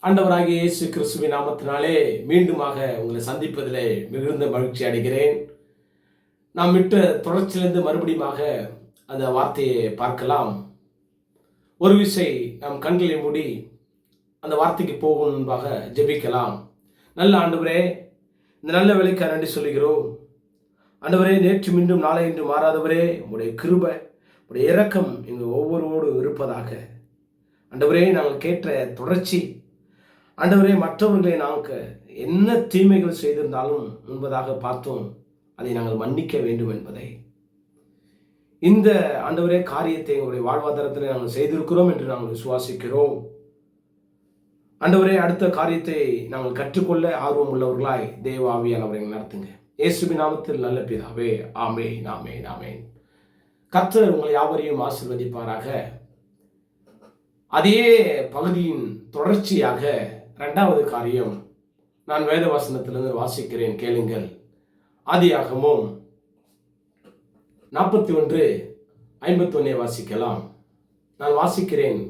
ஆண்டவராகிய இயேசு கிறிஸ்துவின் நாமத்தினாலே மீண்டுமாக உங்களை சந்திப்பதிலே மிகுந்த மகிழ்ச்சி அடைகிறேன். நாம் விட்ட தொடர்ச்சியிலிருந்து மறுபடியுமாக அந்த வார்த்தையை பார்க்கலாம். ஒரு விசை நாம் கண்களை மூடி அந்த வார்த்தைக்கு போகும் முன்பாக ஜெபிக்கலாம். நல்ல ஆண்டவரே, இந்த நல்ல வேலைக்கு நன்றி சொல்லுகிறோம். ஆண்டவரே, நேற்று மீண்டும் நாளை இன்று மாறாதவரே, உடைய கிருபை உடைய இரக்கம் எங்கள் ஒவ்வொருவரோடு இருப்பதாக. ஆண்டவரே, நாங்கள் கேட்ட தொடர்ச்சி ஆண்டவரே, மற்றவர்களை நாங்கள் என்ன தீமைகள் செய்திருந்தாலும் முன்பதாக பார்த்தோம், அதை நாங்கள் மன்னிக்க வேண்டும் என்பதை இந்த ஆண்டவரே காரியத்தை எங்களுடைய வாழ்வாதாரத்தில் நாங்கள் செய்திருக்கிறோம் என்று நாங்கள் விசுவாசிக்கிறோம். ஆண்டவரே, அடுத்த காரியத்தை நாங்கள் கற்றுக்கொள்ள ஆர்வம் உள்ளவர்களாய் தேவ ஆவியானவரை நடத்துங்க. இயேசுவின் நாமத்தில் நல்ல பிதாவே, ஆமென், ஆமென், ஆமென். கர்த்தர் உங்களை யாவரையும் ஆசீர்வதிப்பாராக. அதே பகுதியின் தொடர்ச்சியாக இரண்டாவது காரியம் நான் வேத வசனத்திலிருந்து வாசிக்கிறேன், கேளுங்கள். ஆதியாகமம் 41:51 வாசிக்கலாம். நான் வாசிக்கிறேன்,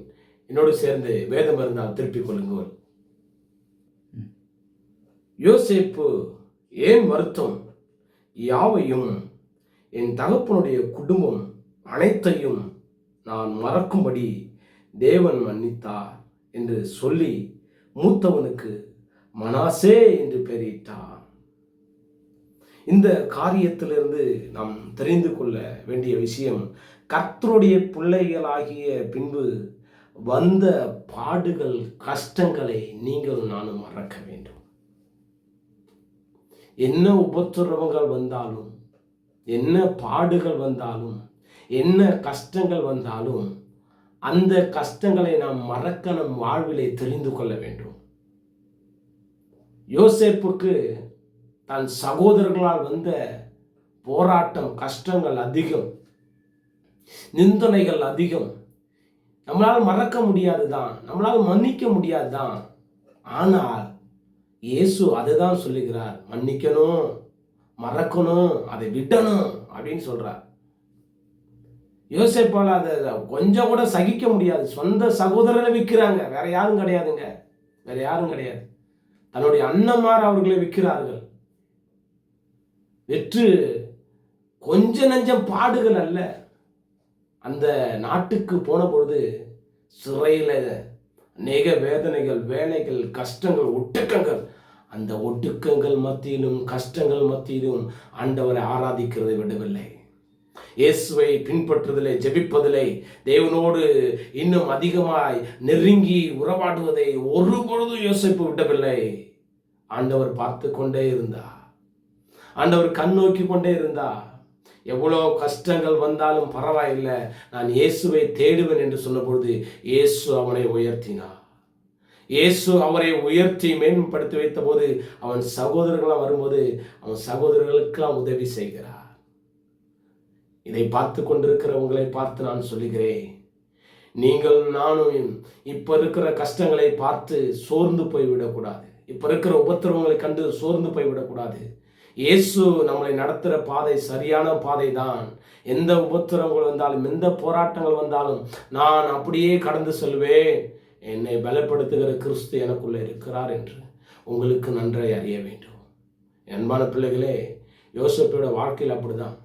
என்னோடு சேர்ந்து வேதம் இருந்தால் திருப்பிக் கொள்ளுங்கள். யோசேப்பு ஏன் வருத்தம் யாவையும் என் தகப்பனுடைய குடும்பம் அனைத்தையும் நான் மறக்கும்படி தேவன் மன்னித்தார் என்று சொல்லி மூத்தவனுக்கு மனாசே என்று பெயரிட்டார். இந்த காரியத்திலிருந்து நாம் தெரிந்து கொள்ள வேண்டிய விஷயம், கர்த்தருடைய பிள்ளைகளாகிய பின்பு வந்த பாடுகள் கஷ்டங்களை நீங்கள் நானும் மறக்க வேண்டும். என்ன உபத்திரவங்கள் வந்தாலும், என்ன பாடுகள் வந்தாலும், என்ன கஷ்டங்கள் வந்தாலும் அந்த கஷ்டங்களை நாம் மறக்க நம் வாழ்விலே தெரிந்து கொள்ள வேண்டும். யோசேப்புக்கு தன் சகோதரர்களால் வந்த போராட்டம், கஷ்டங்கள் அதிகம், நிந்தனைகள் அதிகம். நம்மளால் மறக்க முடியாதுதான், நம்மளால் மன்னிக்க முடியாதுதான். ஆனால் இயேசு அதுதான் சொல்லுகிறார், மன்னிக்கணும், மறக்கணும், அதை விடணும் அப்படின்னு சொல்றார். யோசேப்பால் அதை கொஞ்சம் கூட சகிக்க முடியாது. சொந்த சகோதரரை விற்கிறாங்க, வேற யாரும் கிடையாதுங்க, வேற யாரும் கிடையாது. தன்னுடைய அண்ணன்மார் அவர்களை விற்கிறார்கள். வெற்று கொஞ்ச நஞ்சம் பாடுகள் அல்ல. அந்த நாட்டுக்கு போன பொழுது சிறையில் அநேக வேதனைகள், வேலைகள், கஷ்டங்கள், ஒட்டுக்கங்கள். அந்த ஒட்டுக்கங்கள் மத்தியிலும் கஷ்டங்கள் மத்தியிலும் ஆண்டவரை ஆராதிக்கிறதை விடவில்லை. இயேசுவை பின்பற்றுவதிலே, ஜெபிப்பதிலே, தேவனோடு இன்னும் அதிகமாய் நெருங்கி உறவாடுவதை ஒருபொழுதும் யோசிப்பு விடவில்லை. ஆண்டவர் பார்த்து கொண்டே இருந்தார், ஆண்டவர் கண் நோக்கி கொண்டே இருந்தார். எவ்வளோ கஷ்டங்கள் வந்தாலும் பரவாயில்லை, நான் இயேசுவை தேடுவேன் என்று சொன்ன பொழுது இயேசு அவனை உயர்த்தினார். இயேசு அவரை உயர்த்தி மேம்படுத்தி வைத்த போது அவன் சகோதரர்களாம் வரும்போது அவன் சகோதரர்களுக்கெல்லாம் உதவி செய்கிறார். இதை பார்த்து கொண்டிருக்கிற உங்களை பார்த்து நான் சொல்லுகிறேன், நீங்கள் நானும் இப்ப இருக்கிற கஷ்டங்களை பார்த்து சோர்ந்து போய்விடக்கூடாது. இப்ப இருக்கிற உபத்திரவங்களை கண்டு சோர்ந்து போய்விடக்கூடாது. இயேசு நம்மளை நடத்துகிற பாதை சரியான பாதை தான். எந்த உபத்திரவங்கள் வந்தாலும், எந்த போராட்டங்கள் வந்தாலும் நான் அப்படியே கடந்து செல்வேன். என்னை பலப்படுத்துகிற கிறிஸ்து எனக்குள்ளே இருக்கிறார் என்று உங்களுக்கு நன்றாய் அறிய வேண்டும். அன்பான பிள்ளைகளே, யோசேப்போட வாழ்க்கையில் அப்படிதான்.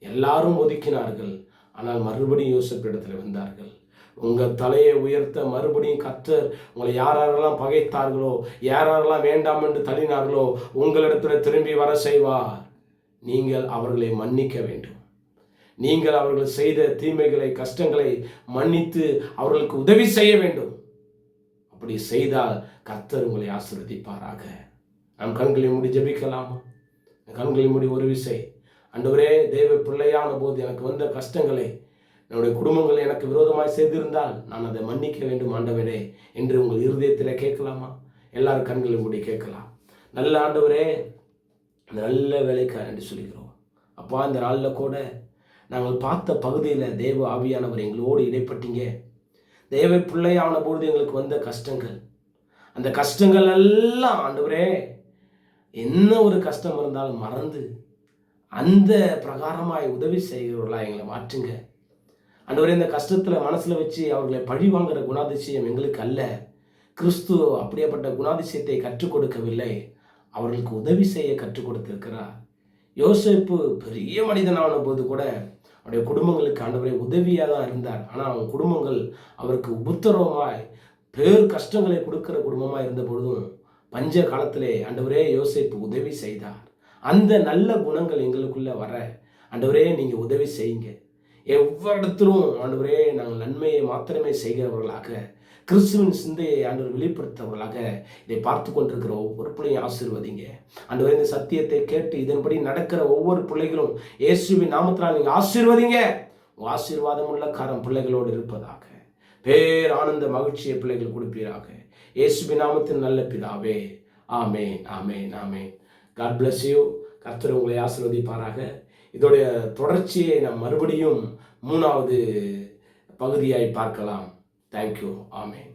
எல்லாரும் ஒதுக்கினார்கள், ஆனால் மறுபடியும் யோசேப்பிடத்தில் வந்தார்கள். உங்கள் தலையை உயர்த்த மறுபடியும் கர்த்தர் உங்களை யாரெல்லாம் பகைத்தார்களோ, யாரெல்லாம் வேண்டாம் என்று தள்ளினார்களோ உங்களிடத்தில் திரும்பி வர செய்வார். நீங்கள் அவர்களை மன்னிக்க வேண்டும். நீங்கள் அவர்கள் செய்த தீமைகளை, கஷ்டங்களை மன்னித்து அவர்களுக்கு உதவி செய்ய வேண்டும். அப்படி செய்தால் கர்த்தர் உங்களை ஆசீர்வதிப்பாராக. நாம் கண்களை மூடி ஜெபிக்கலாமா? கண்களை மூடி ஒரு விசை, ஆண்டவரே, தேவ பிள்ளையான போது எனக்கு வந்த கஷ்டங்களை, என்னுடைய குடும்பங்களை எனக்கு விரோதமாய் செய்திருந்தால் நான் அதை மன்னிக்க வேண்டும் ஆண்டவரே என்று உங்கள் இருதயத்தில் கேட்கலாமா? எல்லாரும் கண்களை மூடி கேட்கலாம். நல்ல ஆண்டவரே, நல்ல வேலைக்காரன் என்று சொல்கிறோம் அப்பா. இந்த நாளில் கூட நாங்கள் பார்த்த பகுதியில் தேவ ஆவியானவர் எங்களோடு இடைப்பட்டீங்க. தேவ பிள்ளையான பொழுது எங்களுக்கு வந்த கஷ்டங்கள், அந்த கஷ்டங்கள் எல்லாம் ஆண்டவரே, என்ன ஒரு கஷ்டம் இருந்தாலும் மறந்து அந்த பிரகாரமாய் உதவி செய்கிறவர்களா எங்களை மாற்றுங்க ஆண்டவரே. இந்த கஷ்டத்தில் மனசில் வச்சு அவர்களை பழி வாங்குற குணாதிசயம் எங்களுக்கு அல்ல. கிறிஸ்து அப்படியாப்பட்ட குணாதிசயத்தை கற்றுக் கொடுக்கவில்லை, அவர்களுக்கு உதவி செய்ய கற்றுக் கொடுத்திருக்கிறார். யோசேப்பு பெரிய மனிதனான போது கூட அவருடைய குடும்பங்களுக்கு ஆண்டவரே உதவியாக தான் இருந்தார். ஆனால் அவங்க குடும்பங்கள் அவருக்கு உபத்திரவமாய் கஷ்டங்களை கொடுக்கிற குடும்பமாக இருந்த பொழுதும் பஞ்ச காலத்திலே ஆண்டவரே யோசேப்பு உதவி செய்தார். அந்த நல்ல குணங்கள் எங்களுக்குள்ள வர ஆண்டவரே நீங்க உதவி செய்யுங்க. எவ்விடத்திலும் ஆண்டவரே நாங்கள் நன்மையை மாத்திரமே செய்கிறவர்களாக, கிறிஸ்துவின் சிந்தையை ஆண்டவர் வெளிப்படுத்துறவர்களாக இதை பார்த்து கொண்டிருக்கிற ஒவ்வொரு பிள்ளையும் ஆசீர்வதிங்க. ஆண்டவரே இந்த சத்தியத்தை கேட்டு இதன்படி நடக்கிற ஒவ்வொரு பிள்ளைகளும் இயேசுவின் நாமத்தினால் நீங்க ஆசீர்வதிங்க. ஆசீர்வாதம் உள்ள காரம் பிள்ளைகளோடு இருப்பதாக, பேர் ஆனந்த மகிழ்ச்சியை பிள்ளைகள் கொடுப்பீராக. இயேசுவின் நாமத்தின் நல்ல பிதாவே, ஆமென், ஆமென், ஆமென். God bless you. கர்த்தர் உங்களை ஆசீர்வதிப்பாராக. இதோடைய தொடர்ச்சியை நாம் மறுபடியும் 3வது பகுதியாய் பார்க்கலாம். தேங்க்யூ. ஆமென்.